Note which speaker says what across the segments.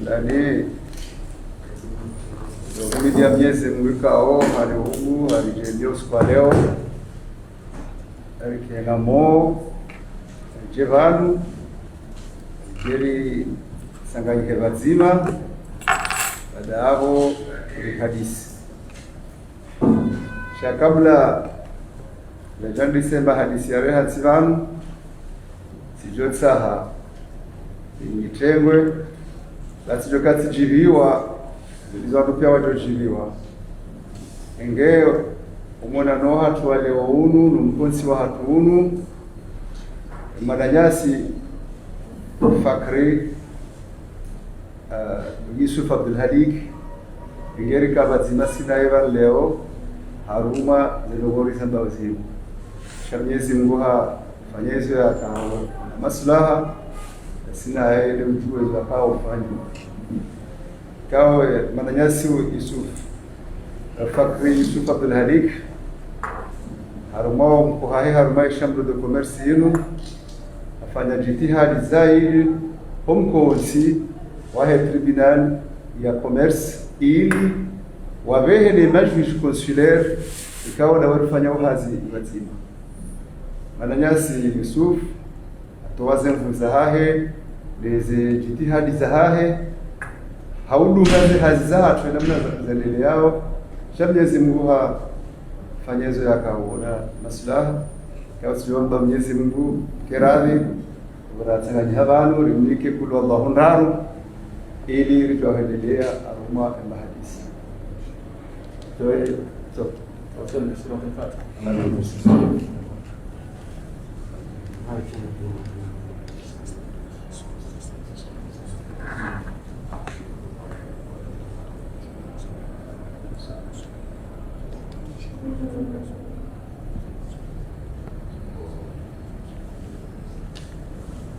Speaker 1: ndani ya miezi mwikao hari ugu hari jendio kwa leo hari kenamo jevanu jeri sanganyike bazima baada hapo hadisi kabla ya Jan Disemba hadisi ya reha tsivanu sijotsaha ingitengwe basi jokati jiviwa zilizo pia wajojiviwa engeo umona no hatu wale wa unu numponsi wa hatu unu madanyasi Fakri Yusuf Abdul Halik ingeri kabazima sinaeva leo haruma zilogori samba usimu Mwenyezi Mungu fanyezo ya maslaha sina ile mtuwe za kao fanya kao mananyasi Yusuf Fakri Yusuf Abdul Halik haruma mkuhahe haruma chambre de commerce yenu afanya jitihadi zaidi homkonsi wahe tribunal ya commerce ili wavehe le majlis consulaire ikawa na wafanya uhazi wazima mananyasi Yusuf atowaze mvuza hahe leze jitihadi za hahe haudungaze hazi za hatu namna zalele yao Mwenyezi Mungu fanyezo yakaona maslaha kwa siomba Mwenyezi Mungu keradhi waratanganya abantu rimike kulu Allahu naru ili ritoendelea aruma mahadisi so
Speaker 2: وصلنا سورة الفاتحة.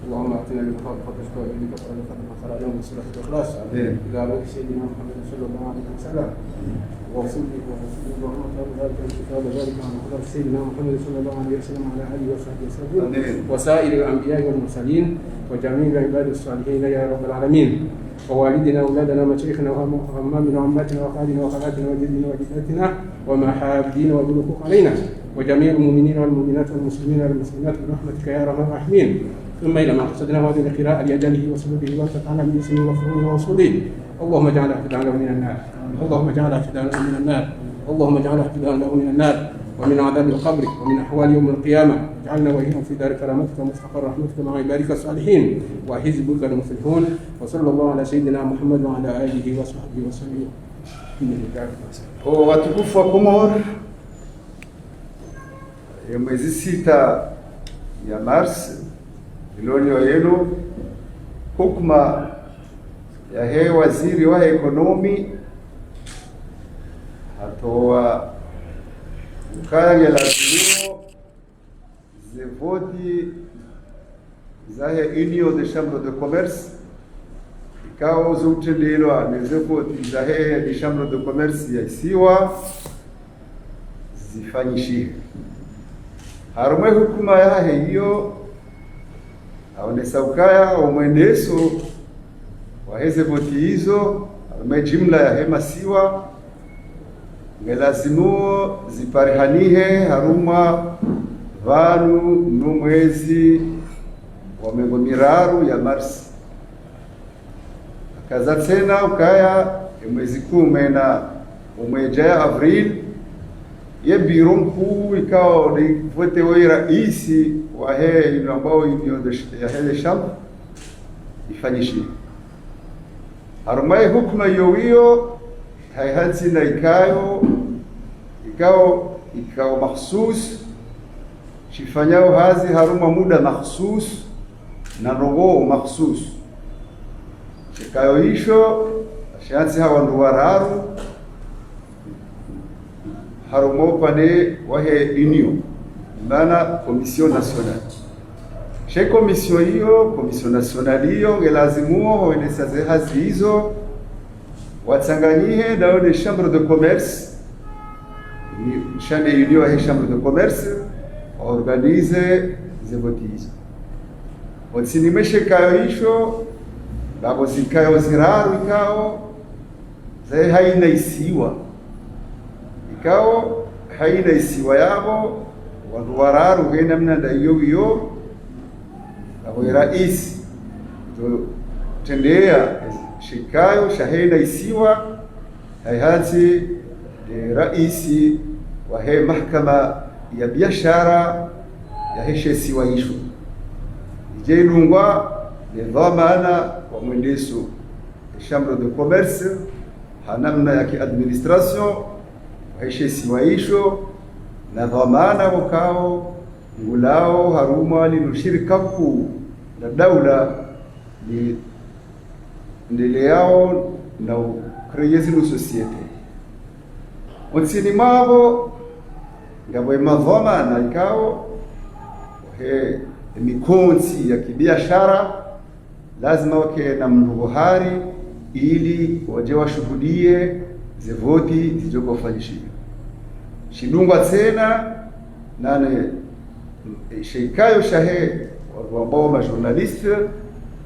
Speaker 2: اللهم اعطنا من خلقك واشكر اليك وعلى خلقك على يوم سورة الإخلاص. إلى روح سيدنا محمد صلى الله عليه وسلم. وصلي اللهم ذلك الكتاب ذلك عن قدر سيدنا محمد صلى الله عليه وسلم على اله وصحبه وسلم وسائر الانبياء والمرسلين وجميع العباد الصالحين يا رب العالمين ووالدنا واولادنا ومشايخنا وامامنا وامهاتنا وخالنا وخالاتنا وجدنا وجداتنا ومحابدينا وبلوغ علينا وجميع المؤمنين والمؤمنات والمسلمين والمسلمات برحمتك يا ارحم الراحمين. ثم الى ما قصدنا هذه القراءه لاجله وسببه وانفتحنا باسمه وفضله ورسوله. اللهم اجعلنا فداء من النار. اللهم اجعلنا فداء من النار. اللهم اجعلنا فداء من النار ومن عذاب القبر ومن احوال يوم القيامه. اجعلنا واياهم في دار كرامتك ومستقر رحمتك مع عبادك الصالحين وحزبك المفلحون. وصلى الله على سيدنا محمد وعلى اله وصحبه وسلم.
Speaker 1: watukufu wa Komoro ya mwezi 6 ya Mars ilionyo yenu hukma ya he waziri wa ekonomi atoa ukaya lazimo zevoti zahe union de chambre de commerce ikawa zutelelwa nezevoti zahe de chambre de commerce ya siwa zifanyishie harumwe hukuma ya hiyo aonesa ukaya umwendeso waheze voti hizo harumwe jimla ya hema siwa ngelazimu ziparihanihe haruma vanu numwezi wa mengo miraru ya Mars akaza tena ukaya mwezi 10 na umweja ya Avril ye biro mkuu ikawa ni vote wa raisi wa he ambao ya hele shamba ifanyishi haruma hukuma hiyo hayati na ikawa mahsus shifanyao hazi haruma muda mahsus na rogo mahsus shikayo hisho ashanzi hawa nduwararu harumo pane wahe union bana commission nationale she commission hiyo commission nationale hiyo ngelazimuo hoenesa hazi hizo watanganyie dans les chambres de commerce chaque union et chambre de commerce organise zevoti hizo. Otsinimeshe kayo hisho babo zikayo ziraru ikao zai haina isiwa ikao haina isiwa yabo wandu wararu hena mna da iyo abo rais to tendea shikayo shahena isiwa hayati raisi wa he mahkama ya biashara ya heshe siwa ishu ijeilungwa nidhamana wa mwendeso chambre de commerce hanamna ya kiadministration wa heshe siwa ishu na dhamana wakao ngulao haruma linushirika kuu na daula ni ndeleao na kreyezi no societe otsini mabo ngabo madhamana ikao he mikonzi ya kibiashara lazima wake na mrubuhari ili waje washuhudie zevoti zilizofanyishwa shidungwa tena nane sheikayo shahe ambao majournaliste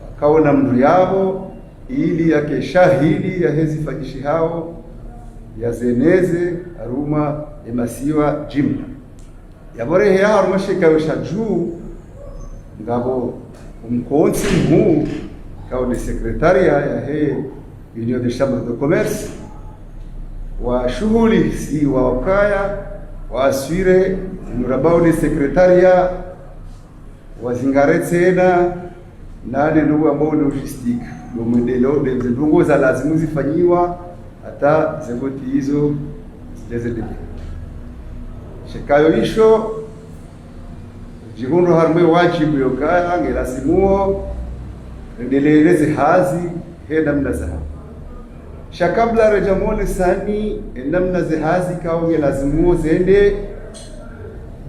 Speaker 1: wakaona mndu yabo ili yake shahidi ya hezi fanyishi hao ya zeneze aruma emasiwa jimla yabore ya haruma sheikayo shajuu ngabo umkonsi mhu kao de secretaria ya he Union de Chambre de Commerce wa shughuli si wa wakaya wa aswire murabao de secretaria wa zingare tena nane ndugu ambao ni logistique ndio mwendeleo de ndungo za lazimu zifanyiwa hata zevoti hizo zileze shekayo isho jihundo harumwe wajibu yokaya ngelasimuo ndeleleze hazi heda mnazaha shakabla rejamone sani namna zehazi kao ngelazimuo zende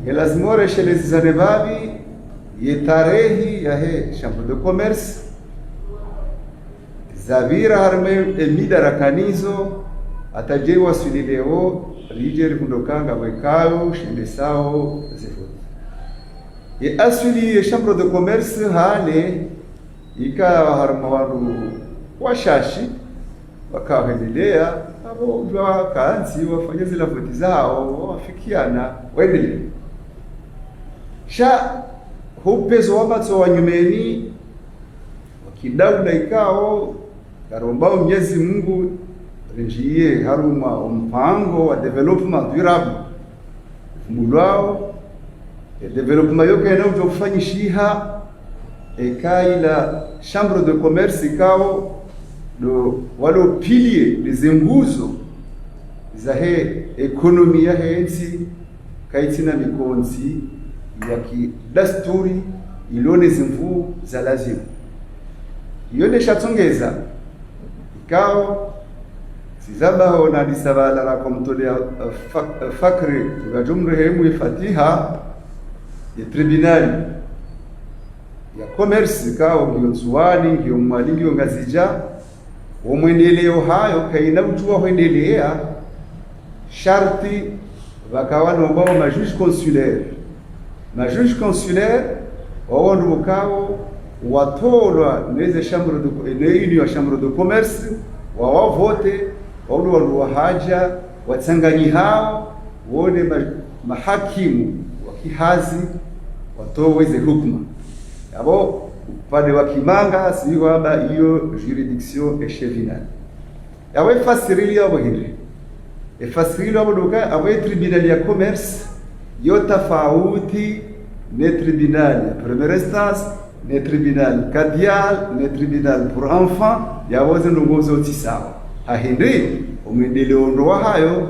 Speaker 1: ngelazimuo reshelezi zanebabi ye tarehi ya he chambre de commerce zavira harme emida rakanizo ataje wasilileo rijeri kundokanga wekayo shende sao zefoti ye asili ye chambre de commerce hale ika harma wandu washashi wakaendelea abo jwa kaanzi wafanye zile voti zao wafikiana waendelee sha hupezo wamatso wanyumeni wakidaula ikao karombao Mwenyezi Mungu renjie haruma mpango wa development durable mulwao development yoke na ujofanyishiha ekaila chambre de commerce ikao do walo pilier les nguzo za he ekonomia hensi kaitina mikonzi ya kidasturi ilone zimvu za lazima yone shatongeza ikao sizabaho na disabala la komtolea fakri kwa jumla hemu ifatiha ya tribunali ya commerce ikao ngionsuwani ngio mwali ngio ngazija umwendeleo hayo kaina mtu waendelea sharti wakawa nombao majuge consulaire waondu ukao watolwa neze chambre de union chambre de commerce wawavote waondu wa haja watsanganyi hao wone mahakimu wakihazi watoweze hukuma abo upande wa kimanga si kwamba hiyo juridiction echevinale yawe fasirili yabo hili fasirili yabo doka awe tribunal ya commerce yo tofauti ne tribunal ya première instance ne tribunal cardial ne tribunal pour enfants yawoze ndongozo tisawa hahindi umwendeleo ndo hayo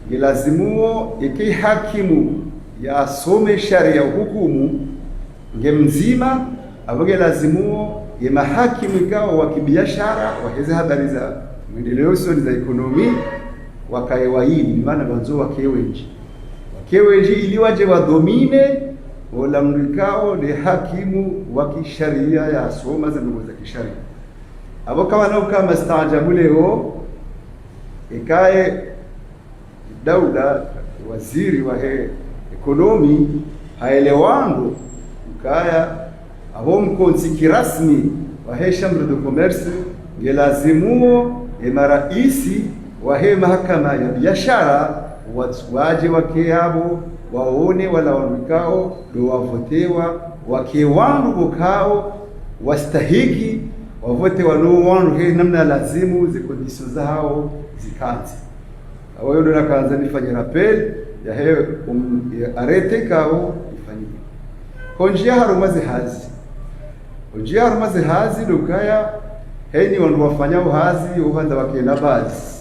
Speaker 1: ngelazimuo iki hakimu ya some sharia hukumu ngemzima aboge lazimuo ye mahakimu ikao wa kibiashara waheze habari za mwendeleo sio za ekonomi wakaewaili maana banzo wakewenji ili waje wadomine wala mlikao de hakimu wa kisharia ya soma za ndugu za kisharia abo kama nao kama staajabu leo ikae daula waziri wa he ekonomi haelewando ukaya abo mkonzi kirasmi wahe chambre de commerce ngelazimuo maraisi wahe mahakama ya biashara waje wake abo waone wala wanukao do wavotewa wake wandu bukao wastahiki wavote wanu wandu he namna lazimu zikondisio zao zikanzi awo ndo nakaanza nifanye rappel ya he arete kao ifanyike konjia harumaze hazi lukaya heni wandu wafanyao hazi uhanza wakena bazi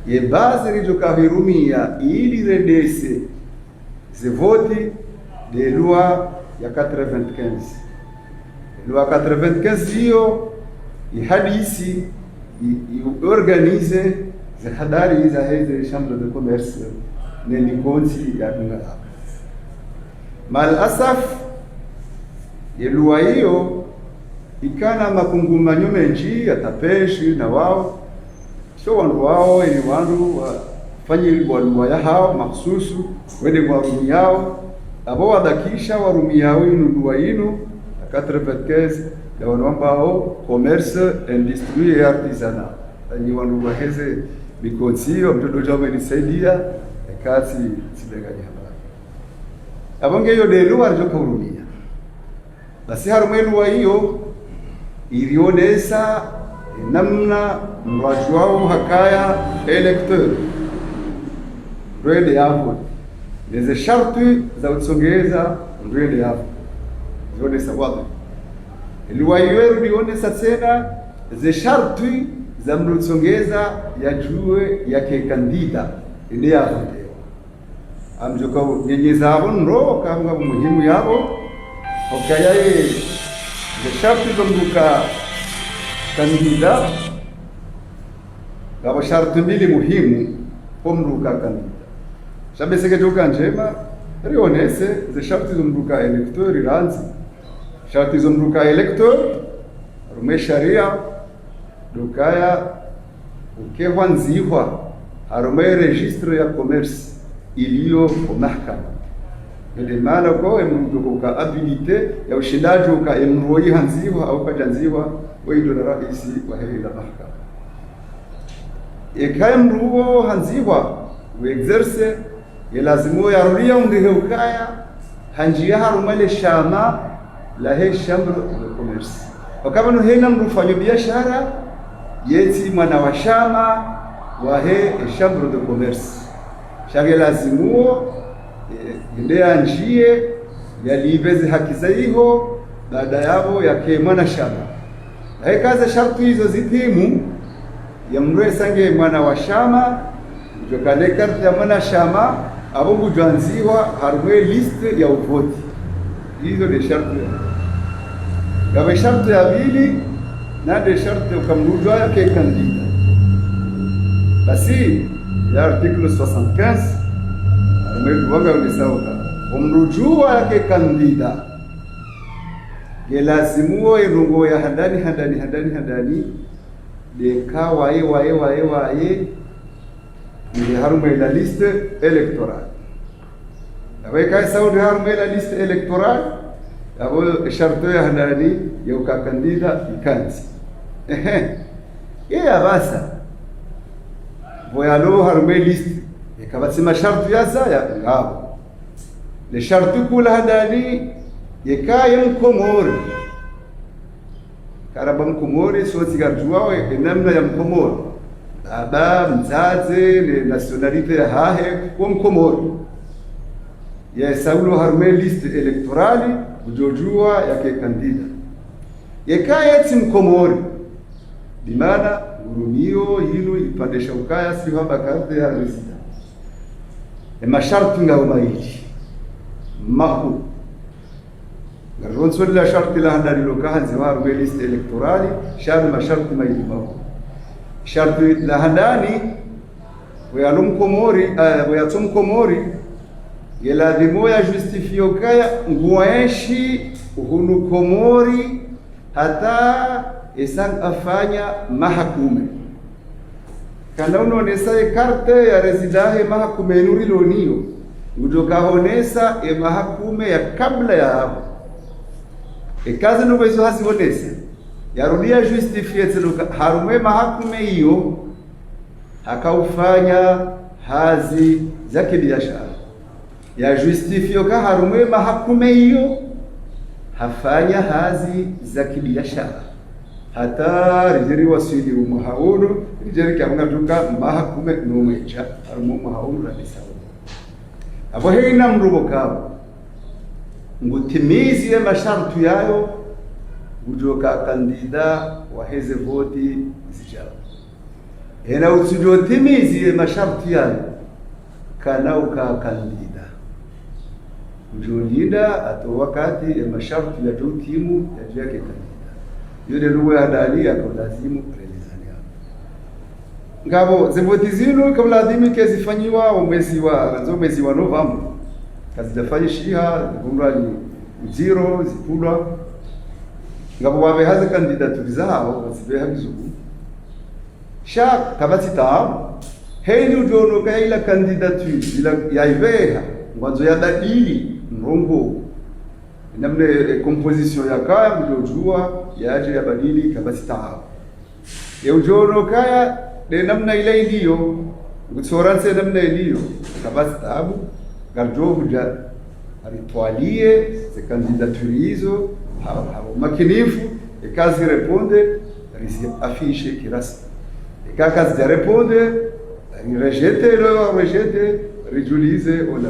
Speaker 1: ye bazi rijokahirumia ili redese zivoti de loi ya 95 loi 95 hiyo ihadisi iorganize zihadari za hizi chambre de commerce neni konti ya dunga mal asaf ye loi hiyo ikana makungumanyo menji yatapeshi na wao sio wandu wao ni wandu wafanye lwa ya hao mahsusu wende kwa rumi yao abo wadakisha warumi yao inu lwa inu 95 ya wandu ambao commerce industrie et artisanat ni wandu waheze bikonsio mtoto jao nisaidia kazi sibegani hapa abonge hiyo de lwa joka urumia basi harume lwa hiyo ilionesa namna mrajwao hakaya electeur rwende hapo neze sharti za utsongeza rwende hapo zione sawabu iliwayeru lionesa tena ze sharti za mrutsongeza ya jue yake kandida inde hapo amjoka nyenyeza hapo ndo kama muhimu yabo okayaye ze sharti za mruka kandida gabo sharti mbili muhimu pomruka kandida shabeseke joka njema rionese ze sharti zomruka electeur ranzi sharti zomruka electeur rume sharia dukaya ukehwa nzihwa harume registre ya commerce iliyo mahakama ndio maana kwa mruka habilite ya ushindaji uka emroi hanziwa au kajanziwa wewe ndo rais wa hili la mahakama ekaya mruo hanziwa we exerce yelazimu ya ruria ungehe ukaya hanjia harumale shama la he chambre de commerce wakama no hena mrufanyo biashara yeti mwana wa shama wa he chambre de commerce shage lazimu inde anjie yalibeze haki zaiho baada yabo yake mwana shama kaza sharti hizo zitimu ya mrwe sange mwana wa shama jokane karti ya mwana shama abungu jwanziwa harumwe liste ya uvoti hizo de sharti ya sharti ya bili na de sharti ukamrujwa yake kandida basi ya article 75 harumwe duwaga unisauka umrujua yake kandida gelazimuo irungo ya handani deka wae ni harume la liste électorale aweka saudi harume la liste électorale abo sharto ya handani ya ukakandida ikanzi ye abasa boyalo harume liste ikabasema sharto ya zaya ngabo le sharto kula handani yekaya mkomori karaba mkomori so tigarjuao namna ya mkomori aba mzaze ne nationalite ya hahe kwa mkomori ya saulo harme liste electorali ujojua yake kandida yekaya ti mkomori dimana urumio hilo ipandesha ukaya si haba karte ya resida masharti ngao maiji mahu Ronso la sharti la handani lokahanzi waru liste electorali shari masharti maidimahu sharti la handani wayalum komori wayatum komori yeladimo ya justifio kaya nguaeshi uhunu komori hata esan afanya mahakume kana unonesa karte ya residahe mahakume nuri lonio ujoka honesa mahakume ya kabla ya hapo kazi no bezo hasibonese yarudia justifie tseluka harume mahakume hiyo hakaufanya hazi za kibiashara ya justifio ka harume mahakume hiyo hafanya hazi za kibiashara hata rijeri wasili umuhauru rijeri kamuna tuka mahakume numecha harume muhauru radisa abo heina mrubo kabo ngutimizie masharti yayo ujoka kandida waheze voti zijao hena usijotimizie masharti yayo kana uka kandida ujolinda ato wakati masharti ya timu ya yake kandida yule ruwe adali akolazimu relezania ngabo zevoti zino kabla adimi kezifanyiwa mwezi wa Novemba kazidafanyishiha zikumrali zero zipulwa ngabo wabe haza kandidaturi zao bazibeha bizugu sha kabasita heni ujono kaila kandidaturi ila yaibeha ngwanzo ya dalili mrongo namne composition ya kaya mjojua yaje ya badili kabasita ya ujono kaya de namna ile iliyo ngutsoranse namna iliyo kabasita abu garjo huja aritwalie ze kandidaturi hizo hao makinifu ikazi responde risi afishe kirasmi ikakazi ya responde rejete rijulize ona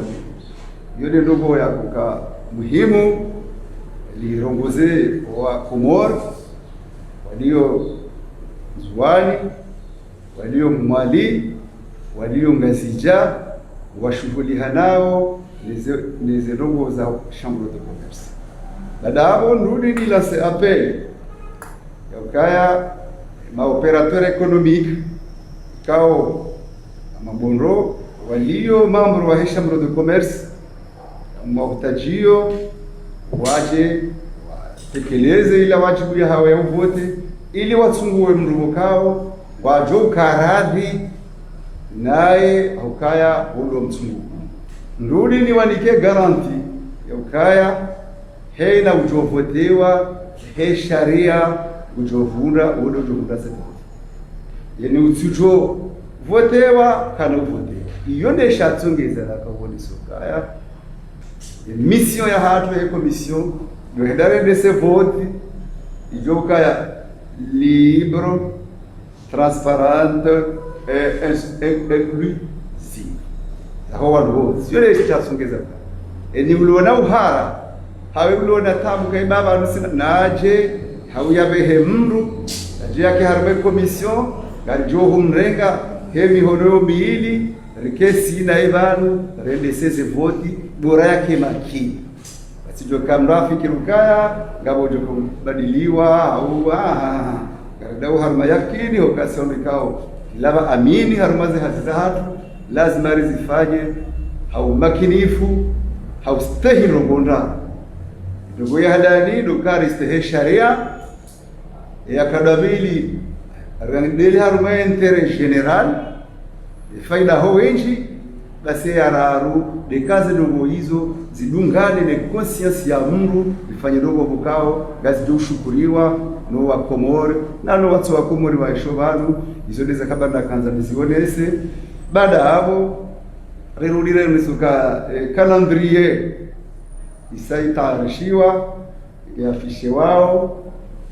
Speaker 1: yode ndogo ya kuka muhimu lirongoze wa Komor walio Zwani walio Mali walio Ngazija washughuliha nao nize ndogo za chambre de commerce baada hapo nrudi nila se appel yakaya ma operateur économique kao mabonro walio mambo wa chambre de commerce mautajio waje watekeleze ila wajibu ya hawa wote ili watungue mrumo kao wajo karadhi naye ukaya ulo mtungu nrudi ni wanike garanti ya ukaya heina ujovotewa he sharia ujovunda udo jovunda sete yani utujo votewa kana votewa iyo ndesha tsongeza la kaboni sokaya mission ya hatu ya commission do hedare de se vote ijoka ya libre transparente et inclusive hawa ndo sio ndesha tsongeza eni uliona uhara hawe uliona tabu kai baba nusina naje hauyabehe mru naje yake harbe commission garijoho mrenga hemi hono miili rikesi na ibanu rende sese voti bora yake makini basijo kamra fikirukaya ngabo joko badiliwa au garadau harma yakini ukasomekao laba amini harmazi hazizahatu lazima rizifanye au makinifu au stahi rongonda ndugu ya hadani dukari stahi sharia ya kadabili rangdeli harma intere general faida ho wenji basi araru de kazi ndogo hizo zidungane na conscience ya mru ifanye ndogo bukao gazi do shukuriwa no wa Komori na no watu wa Komori wa shobanu hizo ndeza kabanda kanza mizionese baada hapo rerudire misuka calendrier isaitarishiwa ya fishe wao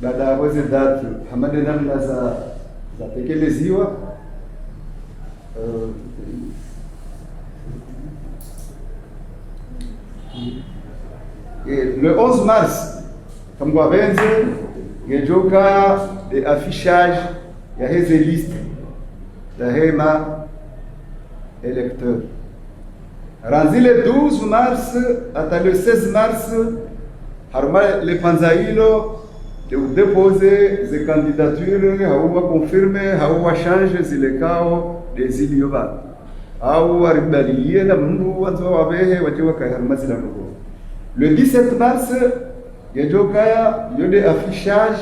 Speaker 1: baada hapo ze date hamade namna za tekeleziwa le 11 mars kamgwa benze ngejoka de affichage ya heze liste da hema électeur ranzi le 12 mars ata le 16 mars harma le panzailo de déposer des candidatures hawa confirme hawa change zile kao des ilioba au aribaliye na mundu wanzo wabehe wajewa kaya mazila ndogo le 17 mars yajokaya yode affichage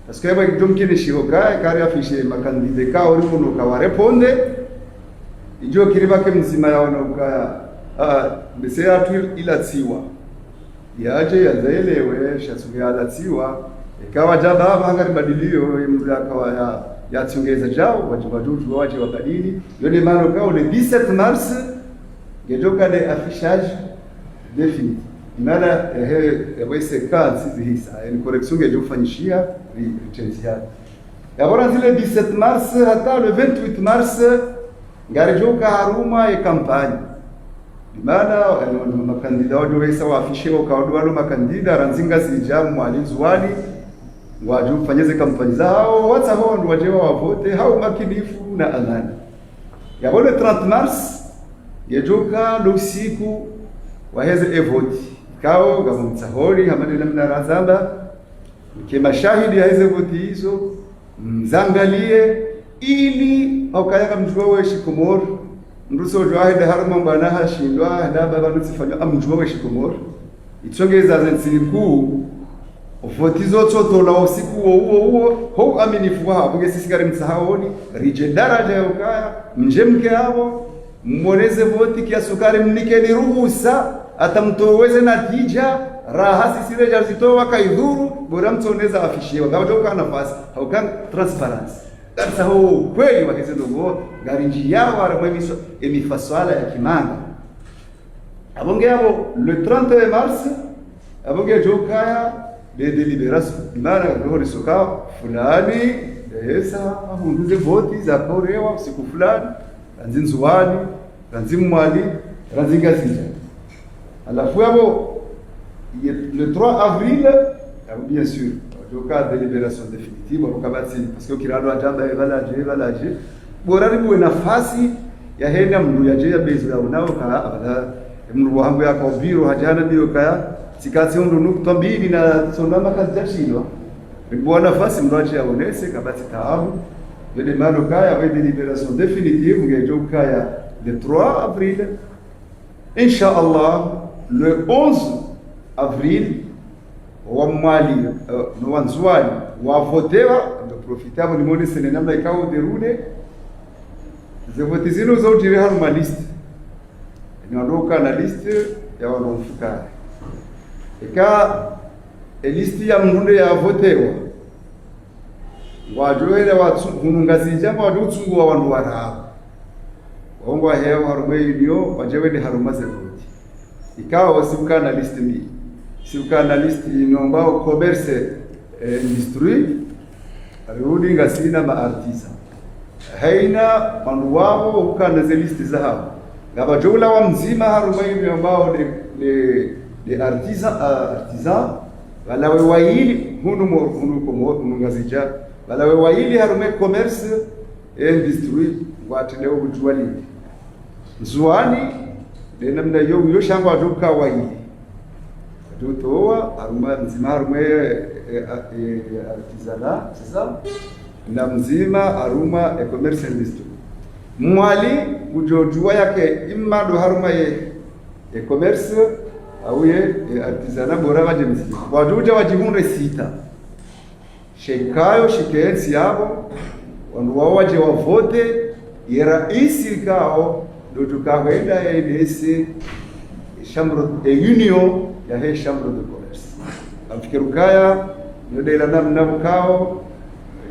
Speaker 1: parce que yaba jomkine shihoka kari affiche makandide ka ori muno ka wareponde ijo kiriba ke mzima yaona ukaya mbese atu ilatsiwa yaje yazaelewe shasuya alatsiwa ikawa jaba hapa hangari badilio akawa ya tsongeza jao wajibadudu waje wabadili yone mano kao le 17 mars gejoka de affichage définitif mara wese kazi hisa ni correction gejofanyishia licenciado agora zile 17 mars hata le 28 mars ngarijoka haruma ya kampani maana makandida wao wesa waafishe wakaodo wale makandida ranzinga sijamu mwalinzi wali waju fanyeze kampani zao wata hao ndio wajewa wavote hao makinifu na amani ya wale 30 mars yejoka lo siku waheze evoti kao gamumtsahori hamani namna razamba kema shahidi haize voti hizo mzangalie ili okayaka mjua we shikomor nduso jwahide haruma mbana hashindwa na baba nutsifanya amjua we shikomor itsongeza zensiku voti zote tola usiku huo ho aminifu wao bunge sisi gari mtsahoni rije daraja ya ukaya mjemke hao mmoneze voti kiasukari mnikeni ruhusa atamtoweze natija raha sisire jazitoa kaidhuru bora mtoneza afishiwa ngajoka nafasi haukan transparency kabisa ho kweli wakize ndogo garinji yao aramwemisho emifaswala ya kimanga abonge abo le 30 mars abonge jokaya de délibération mara roho soka fulani esa abunduze voti za korewa siku fulani ranzinzuwani ranzimwali ranzingazija alafu hapo le 3 avril bien sûr joka délibération définitive wakabati parce que kiralo ajamba evalaje bora niwe nafasi ya hena mndu yaje ya bezo ya unao ka abada mndu wangu ya kabiro hajana bio kaya sikati undu nukta mbili na sonama kazi jashindwa kwa nafasi mndu aje aonese kabati taabu yule mano kaya wa délibération définitive ngejoka ya le 3 avril Inch'Allah le 11 avril wa mwali no wanzwali wa votewa ndo profitable ni mone sene namna ikao derune ze vote zino zo jire haruma list ni wadoka na list ya wanomfuka eka list ya mnunde ya votewa wajoele watu hunungazija wadutsungu wa wandu wara wangu wa hewa haruma ilio wajewe ni haruma ze vote ikawa wasibuka na list mbili sibuka na list inombao commerce industrie arudi ngasina ma artisan haina mandu wao ukana ze list za hapo ngaba jumla wa mzima haruma inombao de artisan wala we waili hunu ngazija wala we waili haruma commerce industrie watende ujuali zuani de namna yo shangwa aduka waili tutoa haruma mzima haruma artisana sasa na mzima haruma commerce industry mwali ujojua yake imma do haruma commerce au artisana bora waje mzima wajuja wajihunde sita shekayo shikeensi yabo wandu wao waje wavote ya raisi kao do tukawenda ya idesi chambre union ya he chambre de commerce amfikirukaya ndio ila namna mkao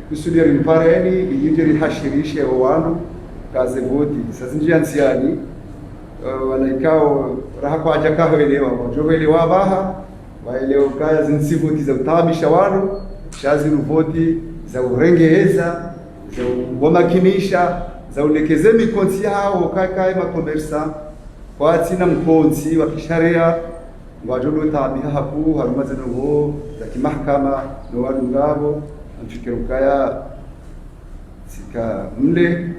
Speaker 1: kusudia rimpareni yinjeri hashirishe wandu kaze voti sasa njia nsiani wanaikao raha kwa ajakaho elewa wajogo elewa baha waelewa kaya zinsivoti za utabisha wandu shazi voti za urengeza za umakinisha za unekeze mikonsi yao kaka makomersa kwa tina mkonsi wa kisharia wajodo tabiha haku harumaze no za kimahakama no wadu ngabo mfikirukaya sika mle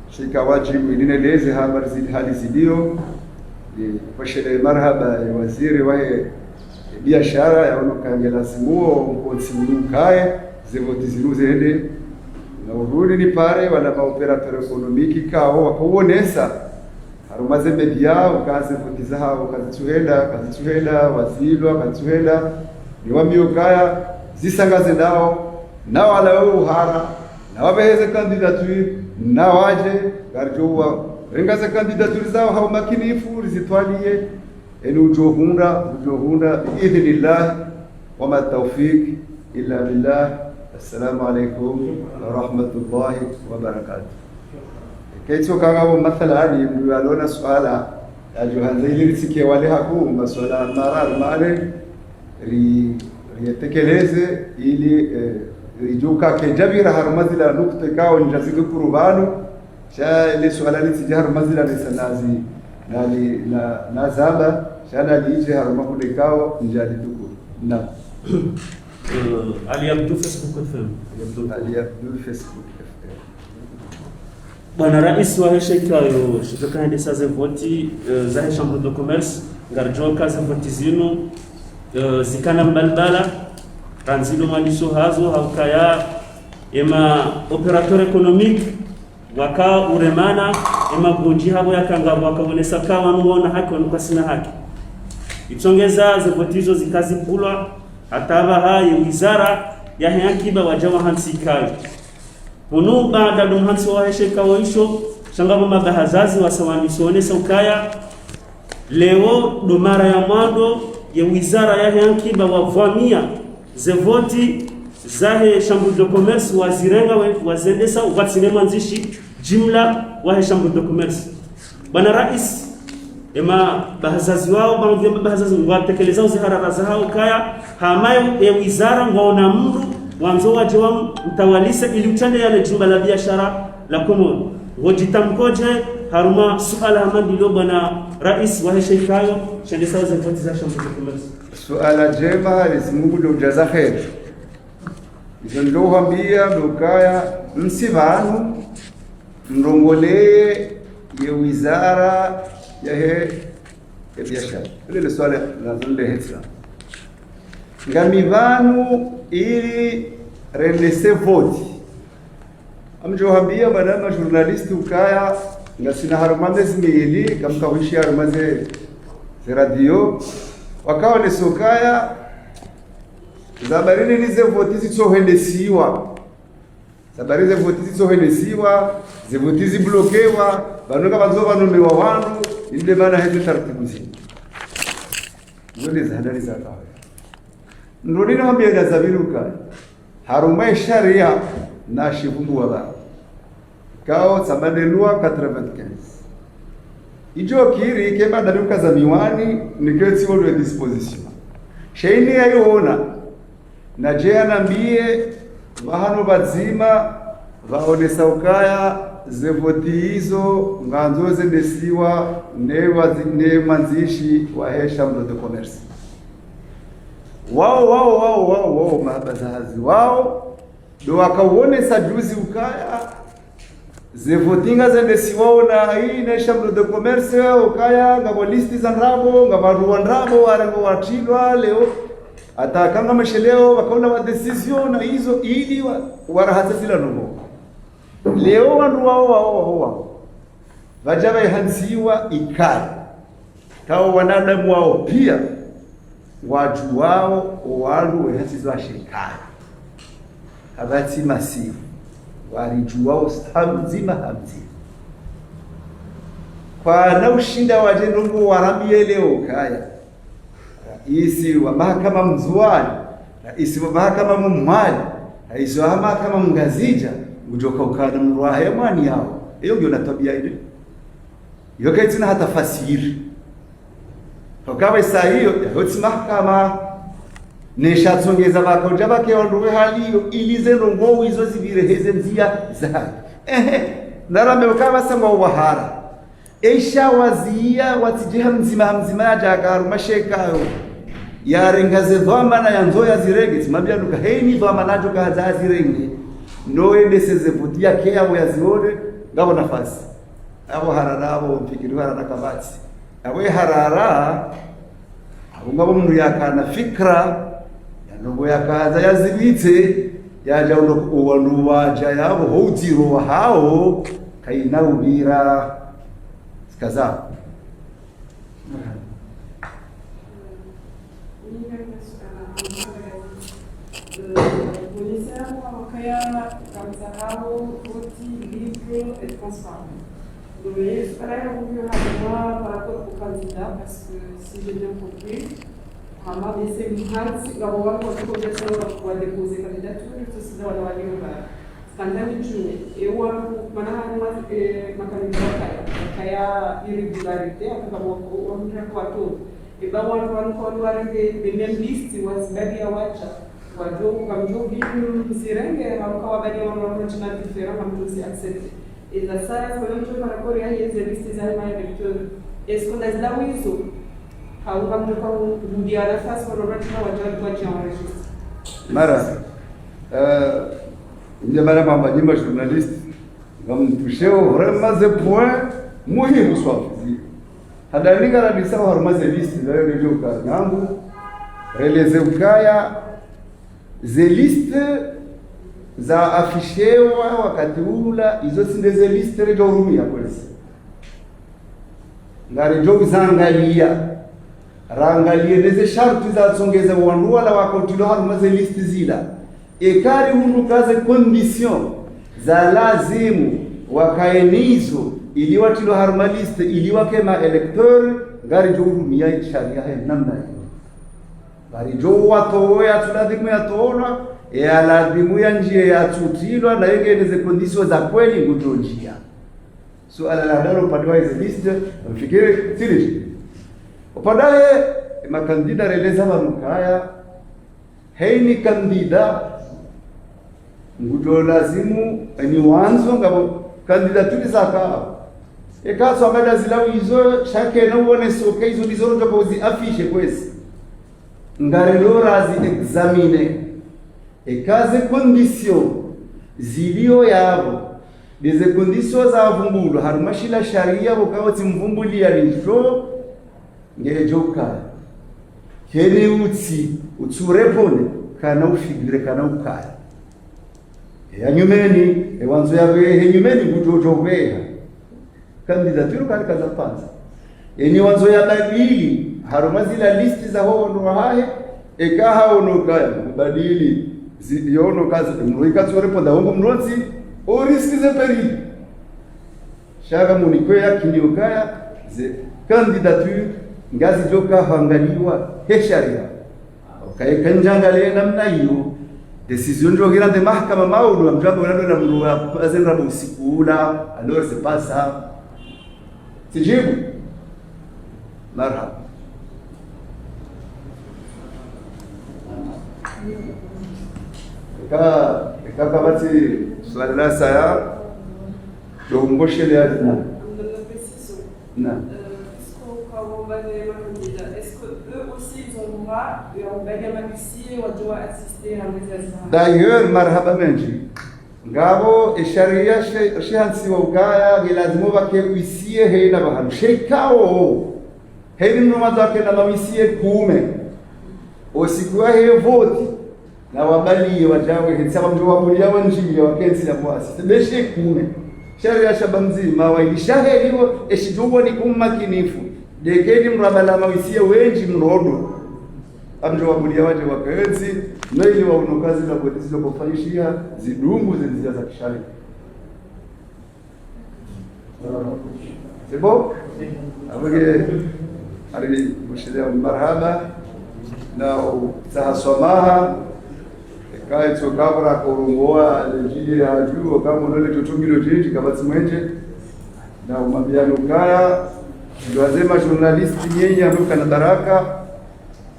Speaker 1: shika wajibu ilineleze habari zidi hali zidio kwa shele marhaba ya waziri wa biashara ya onokangela simuo mkonsi mnukae zevoti ziruze hende na urudi ni pare wala maoperator ekonomiki kao wakuonesa harumaze media ukaze votiza hao kazituhenda wazilwa kazituhenda ni wamiokaya zisangaze nao wala uhara na wabeheze kandidaturi na waje garjowa rengaze kandidaturi zao hao makinifu rizitwalie eni ujohunda biidhnillah wa matawfik إلا بالله. السلام عليكم ورحمة الله وبركاته. كيتو كاغو مثلا يقولون سؤالا أجوها زي لسكي وليهاكم مسؤولا مرار مالي ريتكليزي إلي ريجوكا كجبير هرمزلا نقطة كاو نجازيك كروبانو شا اللي سؤالا لسكي هرمزلا لسنازي نالي نازابا شا نالي يجي هرمزلا كاو نجازيكو. نعم.
Speaker 3: Ali Abdou Facebook FM.
Speaker 1: Ali Abdou Facebook FM.
Speaker 3: Bwana Rais wa heshekayo shitoka endesa zevoti za Chambre de Commerce ngarjoka zevoti zino zikana mbalbala ranzilo malisho hazo haukaya ema operateur économique waka uremana ema goji habo yakanga wakabonesa kawa nuona haki wanukasina haki itongeza zevotizo zikazi kulwa ataba haye wizara ya hankiba wajawa hansikayo hunu baada dumhansi wa hesheka waisho shangama mabahazazi wasawandisone saukaya leo domara ya mwando ya wizara ya hankiba wavamia zevoti zahe Chambre de Commerce wazirenga wazendesa watinema nzishi jimla wa Chambre de Commerce. Bwana Rais ema bahazazi wao bamvya bahazazi watekeleza uziharara zao kaya hamayo ya wizara ngona mru wanzo waje wa mtawalisa ili utende yale jumba la biashara la Komoro wojitamkoje haruma suala hamandilo. Bwana Rais wa heshekayo shendesa zevoti za Chambre de Commerce.
Speaker 1: Suala jema lisimungu ndo jaza khair. Izo ndo hambia mukaya msivanu mrongolee ya wizara ya biashara. Ile swala lazima hetsa. Ngamivanu ili rendese voti. Amjo hambia badama journalist ukaya ngasina harumande zimili kamkawishi harumaze radio wakawa nesokaya zabarini nize voti zitsohendesiwa. Zabari ze voti zitsohendesiwa, ze voti ziblokewa, banoka bazoba nomewa wandu inde bana heze taratibu zini. Zole zahadari za kawa. Ndodini hambia gazabiruka harumai sharia na shifungu waba kao sabandelua 95 ijo kiri kema daluka za miwani niketi wolo disposition sheini yayoona na je anambie bahano bazima vaonesa ukaya zevoti hizo nganzo zendesiwa ne manzishi wa Chambre de Commerce wao mabazazi wao do wakauonesa juzi ukaya zevotinga zendesiwao na hii na Chambre de Commerce ukaya ngabo listi za nrabo ngabo nrabo warengo watilwa leo atakanga mesheleo wakaona wa decision na hizo ili warahaza zila nomo leo wandu wao wajaba hansiwa ikari kao wanadamu wao pia waju wao wandu wehasizwa shekari habati masifu wariju wao hamzima kwa na ushinda wajendungu warambie leo kaya isi wa mahakama mzuani isi wa mahakama mumwali isi wa mahakama mngazija ujoka ukana mruwa hemani yao iyo ndio na tabia ile iyo kaitina hata fasiri tokawa isa hiyo hoti mahakama neshatsongeza bakoja bake wanduwe hali hiyo ilize rongo izo zibireheze nzia za narame ukaba sangwa wahara eisha wazia watijeha mzima yaja haruma shekayo yarengaze dhamana ya nzoya zirenge simambia duka heini dhamana najo kaza zirenge noende sezevutia ke abo yazione ngabo nafasi abo harara abo mpikiri harara kabati abo harara abo ngabo mundu yakana fikra yanongo yakaza yazibite yaja uwandu waja yabo houtiro hao kaina ubira kaza
Speaker 4: et transparent. Donc, je par rapport au candidat, parce que si j'ai bien compris, Ama esse mhansi ngabo wako kwa déposer candidature sisi wale walioba skandali chune ewa mana makandidatura kaya irregularité akaba wamra kwa to eba wanu kwa warinde bemem list wasibadi ya wacha wajo kamjo bitu sirenge haukawa badi wanu chana diferent kamjo si accepte et la sala kwa mtu para korea hizi list za ma electeur est-ce qu'on a là wizo
Speaker 1: mara mara kwamba nyimba journalist ngamtusheo remaze point muhimu swafi hadalinga na bisawa remaze list leo ndio kanyangu releze ukaya ze liste za afishewa wakati ula hizo sindeze liste ndio hurumia polisi ngari ndio zangalia rangalie neze sharti za tsongeza wandu wala wakotilo harumaze listi zila ekari hundu kaze condition za lazimu wakaenizo ili watilo haruma liste ili wakema electeur ngari jo hurumia sharia he namna hiyo ngari jo watowe ya tuladimu ya toona ya ladimu ya njia ya tutilwa na yenge neze condition za kweli ngutonjia so ala la dalo padwa hizo liste mfikiri tilishi upadaye makandida releza mkaya heini kandida ngudo lazimu ni wanzo ngabo kandidaturi zaka ekaso amada zilawo izo shake na uone soke hizo ndizo ndo zi afishe kwezi ngarelo razi examine ekaze condition zilio yabo deze conditions za vumbulo harumashila sharia bokawo timvumbulia lisho ngejoka kene utsurepone kana ufigire kana ukaya yanyumeni ewanzo yawe henyumeni kutotoveha kandidaturu kali kaza panza eni wanzo ya badili harumazila listi za hono hahe ekaha ono kaya badili yono kazi mruikatsoreponda hongo mnonzi o riski ze peri shaga munikweya kiniokaya ze candidature ngazi joka hangaliwa hesharia okay kanjangale namna hiyo decision ndio gira de mahakama maudu amjambo ndio na mruwa azenda busikula alors c'est pas ça sijibu marhaba kabati swali la saya dongoshele ya
Speaker 4: est-ce que eux aussi ils ont droit à assister à l'exercice?
Speaker 1: D'ailleurs, marhaba menji ngabo sharia shihansi wa ukaya lazima wake uisie heina bahanu shekao heini mnumazo wake na mawisie kume osikuwa heye voti na wabali wajawe hitsaba mtu wabulia wanjia wakensi ya mwasi beshe kume sharia shabamzima wailishahe hiyo eshidugo ni kummakinifu dekeni mrabala mawisie wenji mrodo amjo wabulia waje wakensi noili waunokazi na kuetizo kufanyishia zidungu zinzia za kishari sebo abage ali mushidea marhaba na sahasomaha kai tsokabra korungoa lejili ya juu kama nole tutungilo jiji kabatsi mwenje na umabiano kaya ndio wazema journalisti nyenye ambaye kana baraka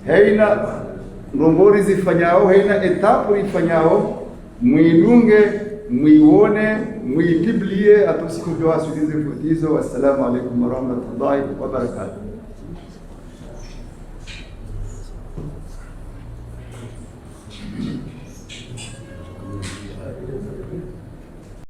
Speaker 1: heina ngongori zifanyao heina etapu ifanyao muidunge muione muipiblie atusiku doa sulize futizo. Wassalamu alaikum warahmatullahi wabarakatuh.